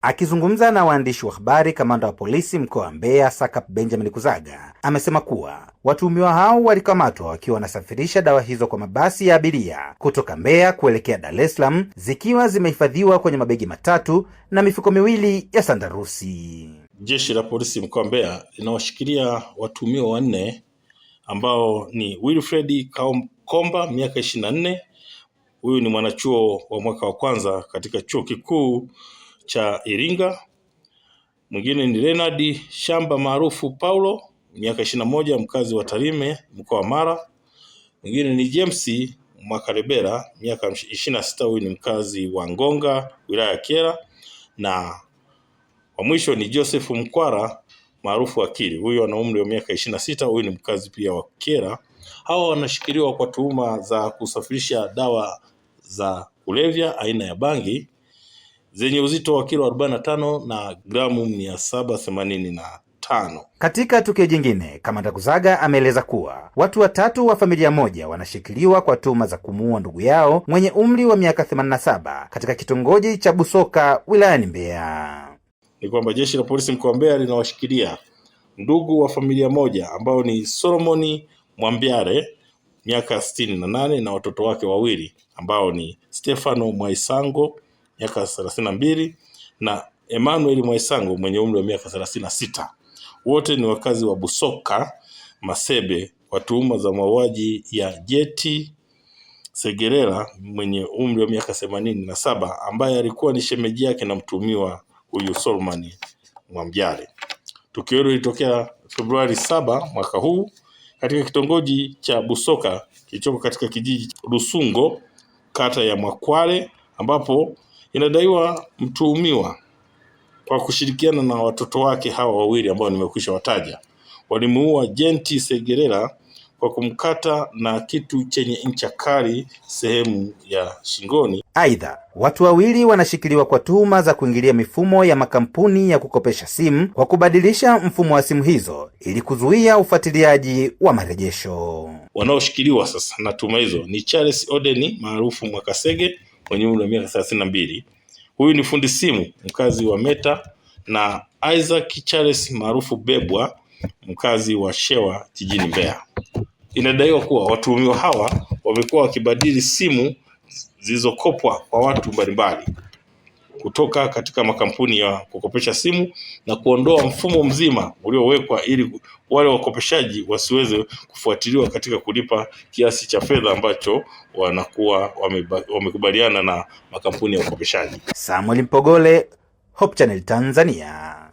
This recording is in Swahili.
Akizungumza na waandishi wa habari, kamanda wa polisi mkoa wa Mbeya SACP Benjamin Kuzaga amesema kuwa watuhumiwa hao walikamatwa wakiwa wanasafirisha dawa hizo kwa mabasi ya abiria kutoka Mbeya kuelekea Dar es Salaam, zikiwa zimehifadhiwa kwenye mabegi matatu na mifuko miwili ya sandarusi. Jeshi la polisi mkoa wa Mbeya linawashikilia watuhumiwa wanne ambao ni Wilfred Komba, miaka 24. Huyu ni mwanachuo wa mwaka wa kwanza katika chuo kikuu cha Iringa. Mwingine ni Leonard Shamba maarufu Paulo, miaka 21, mkazi wa Tarime mkoa wa Mara. Mwingine ni James Mwakarebera, miaka 26, huyu ni mkazi wa Ngonga wilaya ya Kyela. Na wa mwisho ni Joseph Mkwara maarufu Akili, huyu ana umri wa miaka 26, huyu ni mkazi pia wa Kyela. Hawa wanashikiliwa kwa tuhuma za kusafirisha dawa za kulevya aina ya bangi zenye uzito wa kilo 45 na gramu 785. Katika tukio jingine, kamanda Kuzaga ameeleza kuwa watu watatu wa familia moja wanashikiliwa kwa tuhuma za kumuua ndugu yao mwenye umri wa miaka 87 katika kitongoji cha Busoka wilayani Mbeya. Ni kwamba jeshi la polisi mkoa wa Mbeya linawashikilia ndugu wa familia moja ambao ni Solomon Mwambyare, miaka 68, na watoto wake wawili ambao ni Stefano Mwaisango, miaka 32, na Emmanuel Mwaisango mwenye umri wa miaka 36. Wote ni wakazi wa Busoka Masebe kwa tuhuma za mauaji ya Jeti Segerera mwenye umri wa miaka 87 ambaye alikuwa ni shemeji yake na mtuhumiwa huyu Solomon Mwambyare. Tukio hilo lilitokea Februari 7 mwaka huu katika kitongoji cha Busoka kilichoko katika kijiji Rusungo, kata ya Mwakwale, ambapo inadaiwa mtuhumiwa kwa kushirikiana na watoto wake hawa wawili ambao nimekwisha wataja walimuua Jeti Segerera kwa kumkata na kitu chenye ncha kali sehemu ya shingoni. Aidha, watu wawili wanashikiliwa kwa tuhuma za kuingilia mifumo ya makampuni ya kukopesha simu kwa kubadilisha mfumo wa simu hizo ili kuzuia ufuatiliaji wa marejesho. Wanaoshikiliwa sasa na tuhuma hizo ni Charles Odeni maarufu Mwakasege mwenye umri wa miaka 32. Huyu ni fundi simu mkazi wa Meta, na Isaac Charles maarufu Bebwa mkazi wa Shewa jijini Mbeya. Inadaiwa kuwa watuhumiwa hawa wamekuwa wakibadili simu zilizokopwa kwa watu mbalimbali kutoka katika makampuni ya kukopesha simu na kuondoa mfumo mzima uliowekwa ili wale wakopeshaji wasiweze kufuatiliwa katika kulipa kiasi cha fedha ambacho wanakuwa wamekubaliana na makampuni ya ukopeshaji. Samuel Mpogole, Hope Channel Tanzania.